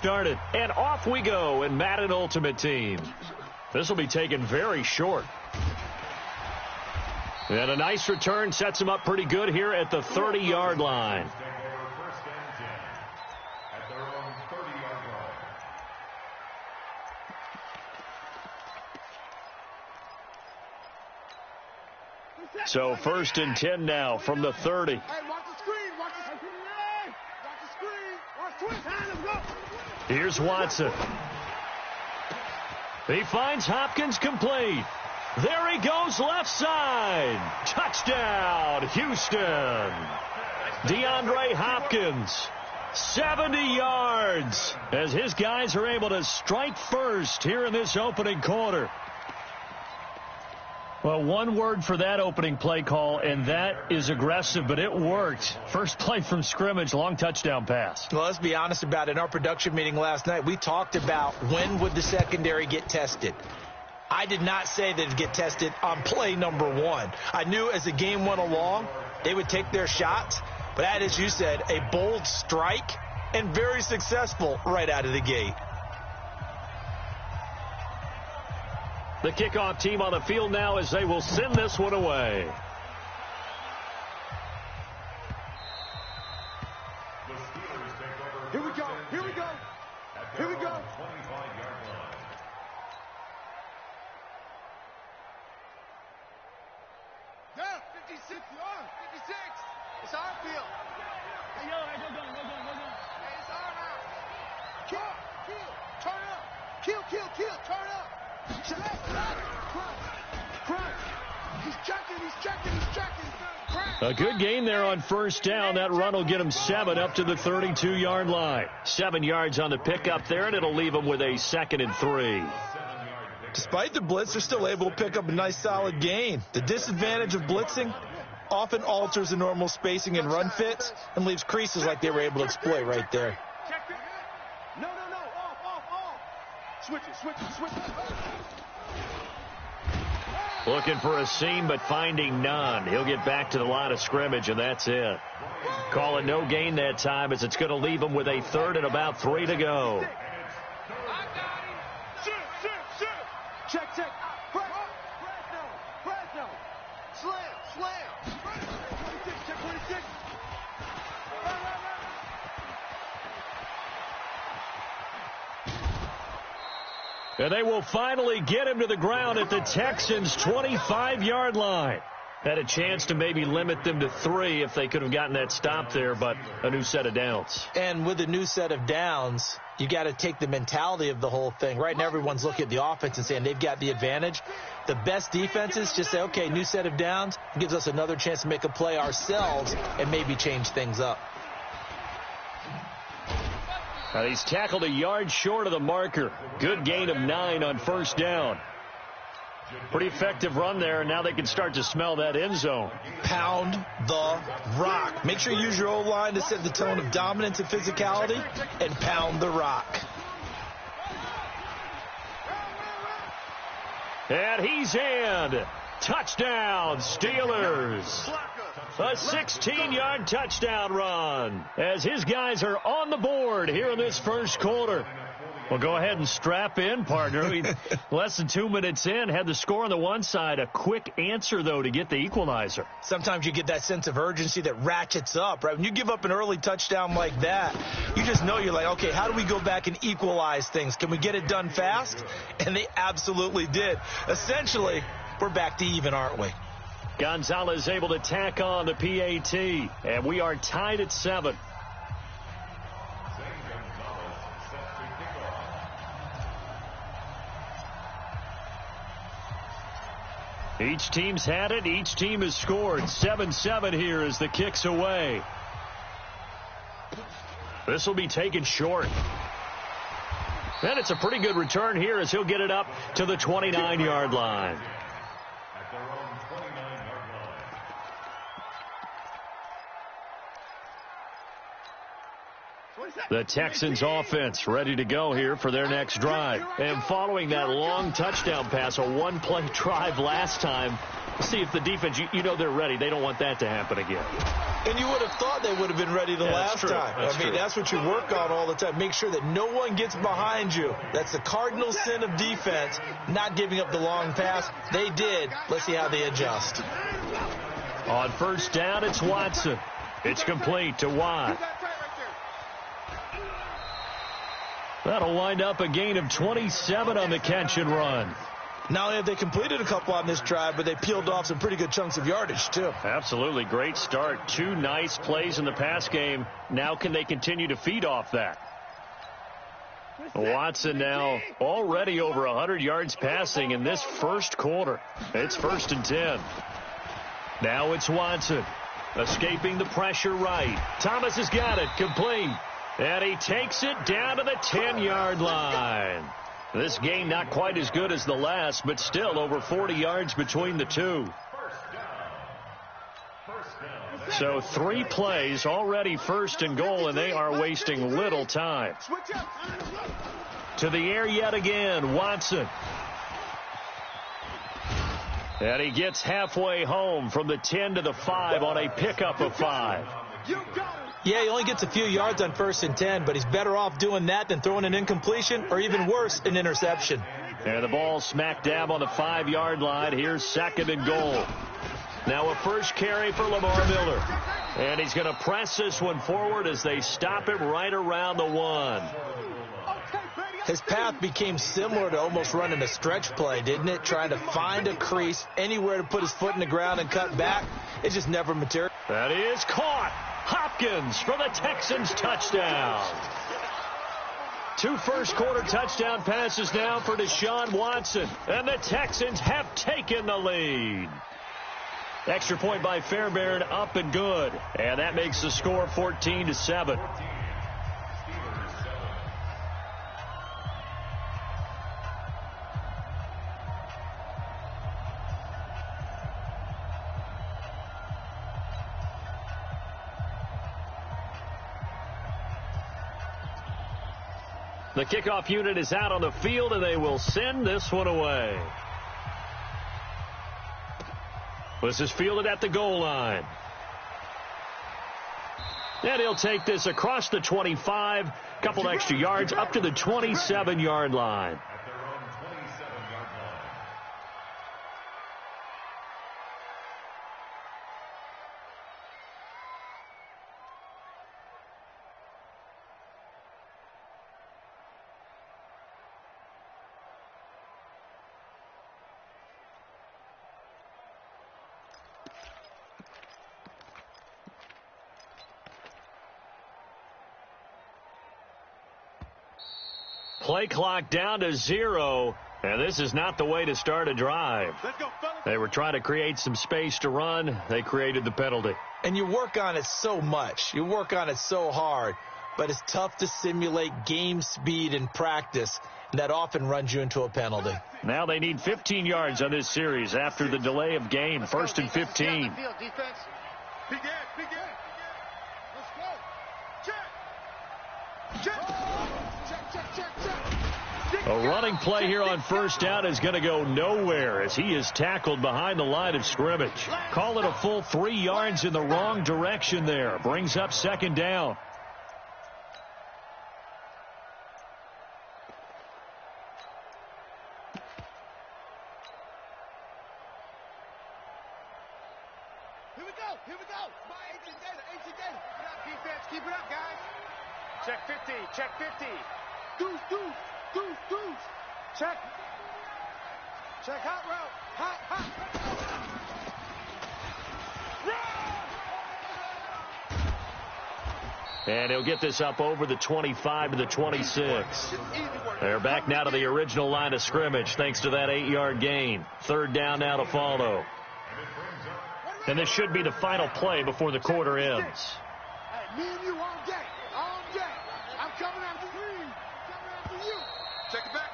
started. And off we go in Madden Ultimate Team. This will be taken very short. And a nice return sets him up pretty good here at the 30-yard line. So 1st and 10 now from the 30. Here's Watson. He finds Hopkins complete. There he goes left side. Touchdown, Houston. DeAndre Hopkins, 70 yards, as his guys are able to strike first here in this opening quarter. Well, one word for that opening play call, and that is aggressive, but it worked. First play from scrimmage, long touchdown pass. Well, let's be honest about it. In our production meeting last night, we talked about when would the secondary get tested. I did not say that it'd get tested on play number 1. I knew as the game went along, they would take their shots, but that, as you said, a bold strike and very successful right out of the gate. The kickoff team on the field now as they will send this one away. Here we go. Here we go. Here we go. 25-yard line. Yeah, 56. 56. It's our field. Hey, yo, go down. Hey, it's our now. Kill. Turn up. Kill. Turn up. A good gain there on first down. That run will get him 7 up to the 32-yard line. 7 yards on the pickup there, and it'll leave him with a 2nd and 3. Despite the blitz, they're still able to pick up a nice solid gain. The disadvantage of blitzing often alters the normal spacing and run fits and leaves creases like they were able to exploit right there. No. Off. Switch it. Looking for a seam, but finding none. He'll get back to the line of scrimmage, and that's it. Call it no gain that time, as it's going to leave him with a 3rd and about 3 to go. Check. Fresno. Slam. 26, check 26. And they will finally get him to the ground at the Texans' 25-yard line. Had a chance to maybe limit them to 3 if they could have gotten that stop there, but a new set of downs. And with a new set of downs, you got to take the mentality of the whole thing. Right now, everyone's looking at the offense and saying they've got the advantage. The best defenses just say, okay, new set of downs. It gives us another chance to make a play ourselves and maybe change things up. He's tackled a yard short of the marker. Good gain of 9 on first down. Pretty effective run there, and now they can start to smell that end zone. Pound the rock. Make sure you use your O-line to set the tone of dominance and physicality, and pound the rock. And he's in. Touchdown, Steelers. A 16-yard touchdown run as his guys are on the board here in this first quarter. Well, go ahead and strap in, partner. Less than 2 minutes in, had the score on the one side. A quick answer, though, to get the equalizer. Sometimes you get that sense of urgency that ratchets up, right? When you give up an early touchdown like that, you just know you're like, okay, how do we go back and equalize things? Can we get it done fast? And they absolutely did. Essentially, we're back to even, aren't we? Gonzalez able to tack on the PAT, and we are tied at 7. Each team's had it. Each team has scored. 7-7 here as the kick's away. This will be taken short. And it's a pretty good return here as he'll get it up to the 29-yard line. The Texans offense ready to go here for their next drive. And following that long touchdown pass, a one-play drive last time, See if the defense, you know they're ready. They don't want that to happen again. And you would have thought they would have been ready the last time. That's what you work on all the time. Make sure that no one gets behind you. That's the cardinal sin of defense, not giving up the long pass. They did. Let's see how they adjust. On first down, it's Watson. It's complete to Watt. That'll wind up a gain of 27 on the catch and run. Not only have they completed a couple on this drive, but they peeled off some pretty good chunks of yardage, too. Absolutely. Great start. 2 nice plays in the pass game. Now can they continue to feed off that? Watson now already over 100 yards passing in this first quarter. It's 1st and 10. Now it's Watson. Escaping the pressure right. Thomas has got it. Complete. And he takes it down to the 10-yard line. This game not quite as good as the last, but still over 40 yards between the two. So 3 plays, already 1st and goal, and they are wasting little time. To the air yet again, Watson. And he gets halfway home from the 10 to the 5 on a pickup of 5. Yeah, he only gets a few yards on 1st and 10, but he's better off doing that than throwing an incompletion or even worse, an interception. And the ball smack dab on the 5-yard line. Here's 2nd and goal. Now a first carry for Lamar Miller. And he's going to press this one forward as they stop him right around the 1. His path became similar to almost running a stretch play, didn't it? Trying to find a crease, anywhere to put his foot in the ground and cut back. It just never materialized. That is caught. Hopkins for the Texans touchdown. 2 first-quarter touchdown passes now for Deshaun Watson. And the Texans have taken the lead. Extra point by Fairbairn, up and good. And that makes the score 14-7. The kickoff unit is out on the field, and they will send this one away. This is fielded at the goal line. And he'll take this across the 25, couple extra yards, up to the 27-yard line. Play clock down to 0, and this is not the way to start a drive. They were trying to create some space to run. They created the penalty. And you work on it so much. You work on it so hard, but it's tough to simulate game speed in practice, and that often runs you into a penalty. Now they need 15 yards on this series after the delay of game. 1st and 15. A running play here on first down is going to go nowhere as he is tackled behind the line of scrimmage. Call it a full 3 yards in the wrong direction there. Brings up 2nd down. Here we go. My 18 data. Get up, defense. Keep it up, guys. Check 50. Deuce. Check hot route. Hot. And he'll get this up over the 25 to the 26. They're back now to the original line of scrimmage thanks to that 8-yard gain. 3rd down now to follow. And this should be the final play before the quarter ends. Hey, me and you all day. I'm coming after you. Check the backer.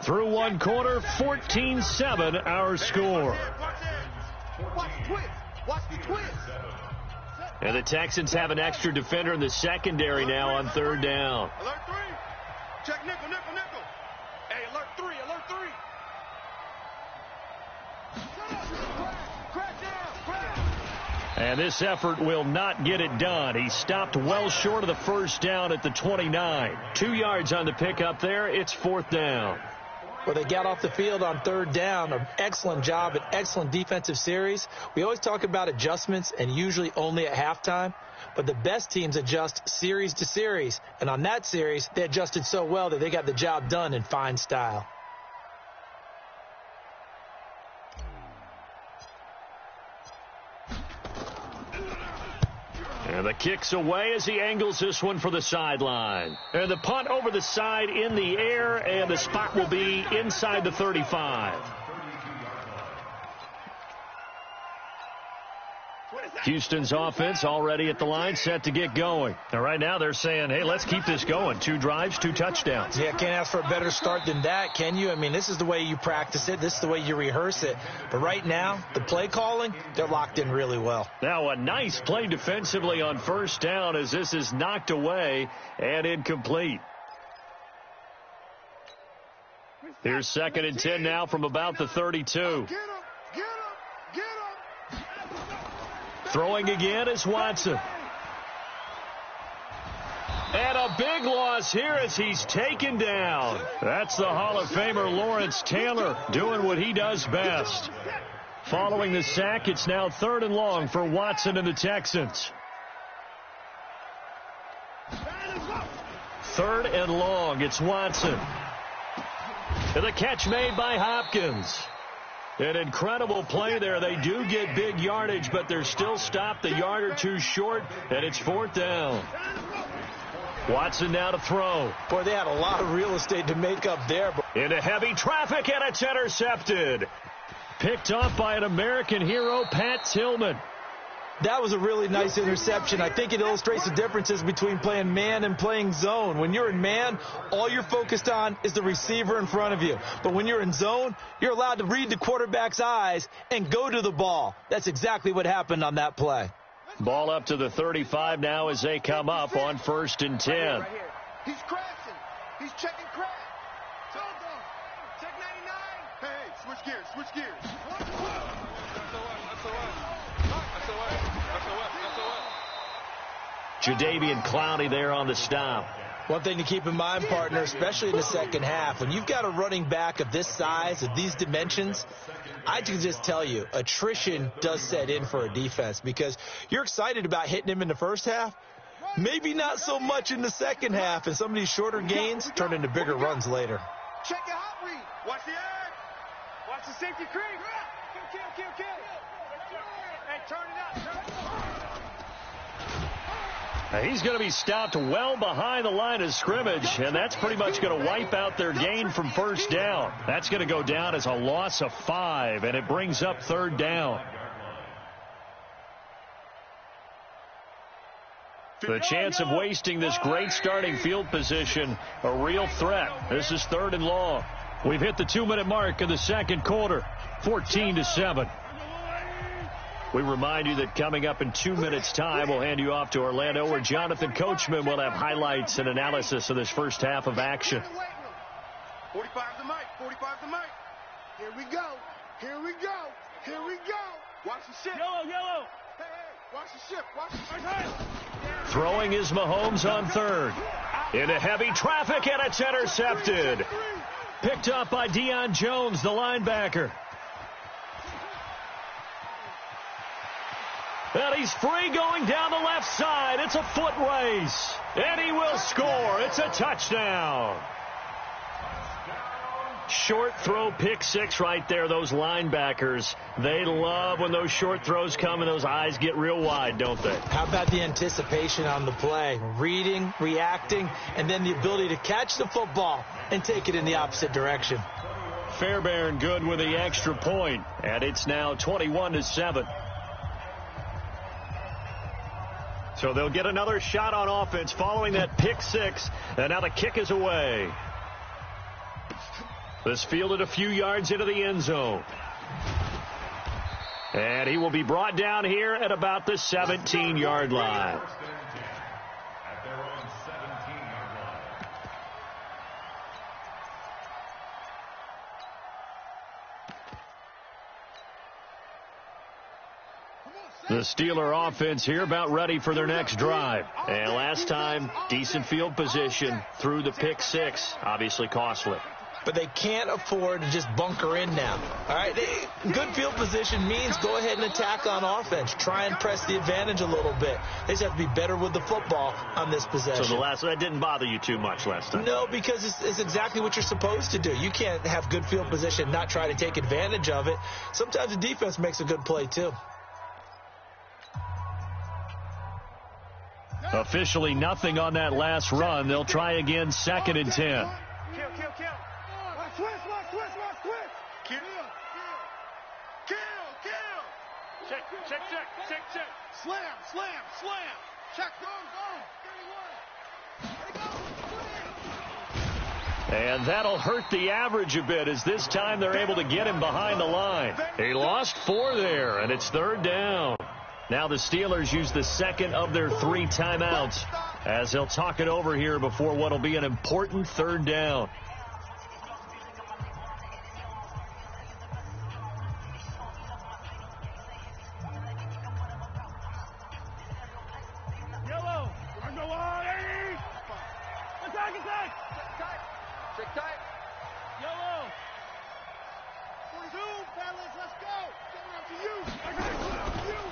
Through one quarter, 14-7 our score. Watch the twist. And the Texans have an extra defender in the secondary now on 3rd down. Alert 3. Check nickel. Hey, alert 3. And this effort will not get it done. He stopped well short of the first down at the 29. 2 yards on the pickup there. It's 4th down. Well, they got off the field on 3rd down. An excellent job, an excellent defensive series. We always talk about adjustments and usually only at halftime. But the best teams adjust series to series. And on that series, they adjusted so well that they got the job done in fine style. And the kick's away as he angles this one for the sideline. And the punt over the side in the air, and the spot will be inside the 35. Houston's offense already at the line, set to get going. And right now they're saying, hey, let's keep this going. 2 drives, 2 touchdowns. Yeah, can't ask for a better start than that, can you? I mean, this is the way you practice it. This is the way you rehearse it. But right now, the play calling, they're locked in really well. Now a nice play defensively on 1st down as this is knocked away and incomplete. Here's 2nd and 10 now from about the 32. Throwing again is Watson. And a big loss here as he's taken down. That's the Hall of Famer Lawrence Taylor doing what he does best. Following the sack, it's now 3rd and long for Watson and the Texans. 3rd and long, it's Watson. And the catch made by Hopkins. An incredible play there. They do get big yardage, but they're still stopped a yard or 2 short, and it's 4th down. Watson now to throw. Boy, they had a lot of real estate to make up there. Into heavy traffic, and it's intercepted. Picked off by an American hero, Pat Tillman. That was a really nice interception. I think it illustrates the differences between playing man and playing zone. When you're in man, all you're focused on is the receiver in front of you. But when you're in zone, you're allowed to read the quarterback's eyes and go to the ball. That's exactly what happened on that play. Ball up to the 35 now as they come up on 1st and 10. Right here. He's crashing. He's checking crash. Check 99. Hey, switch gears. Switch gears. Jadeveon Clowney there on the stop. One thing to keep in mind, partner, especially in the second half, when you've got a running back of this size, of these dimensions, I can just tell you, attrition does set in for a defense because you're excited about hitting him in the first half, maybe not so much in the second half, and some of these shorter gains turn into bigger runs later. Check your hot read. Watch the edge. Watch the safety creep. Kill. Hey, turn it up. He's going to be stopped well behind the line of scrimmage, and that's pretty much going to wipe out their gain from 1st down. That's going to go down as a loss of 5, and it brings up 3rd down. The chance of wasting this great starting field position, a real threat. This is 3rd and long. We've hit the 2-minute mark in the second quarter, 14-7. We remind you that coming up in 2 minutes' time, we'll hand you off to Orlando, where Jonathan Coachman will have highlights and analysis of this first half of action. 45 the mic. 45 the mic. Here we go. Here we go. Watch the ship. Yellow. Hey, watch the ship. Watch the ship. Throwing is Mahomes on 3rd. Into heavy traffic, and it's intercepted. Picked up by Deion Jones, the linebacker. And he's free going down the left side. It's a foot race. And he will score. It's a touchdown. Short throw, pick 6 right there. Those linebackers, they love when those short throws come and those eyes get real wide, don't they? How about the anticipation on the play? Reading, reacting, and then the ability to catch the football and take it in the opposite direction. Fairbairn good with the extra point, and it's now 21-7. So they'll get another shot on offense following that pick 6, and now the kick is away. This fielded a few yards into the end zone. And he will be brought down here at about the 17-yard line. The Steeler offense here about ready for their next drive. And last time, decent field position through the pick six. Obviously costly. But they can't afford to just bunker in now. All right, good field position means go ahead and attack on offense. Try and press the advantage a little bit. They just have to be better with the football on this possession. So that didn't bother you too much last time? No, because it's exactly what you're supposed to do. You can't have good field position and not try to take advantage of it. Sometimes the defense makes a good play too. Officially nothing on that last run. They'll try again, 2nd and 10. Kill. Check. Slam. Check, go. And that'll hurt the average a bit as this time they're able to get him behind the line. He lost 4 there, and it's 3rd down. Now the Steelers use the second of their 3 timeouts as they'll talk it over here before what will be an important 3rd down.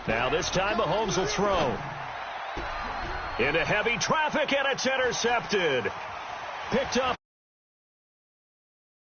Now this time Mahomes will throw. Into heavy traffic, and it's intercepted. Picked up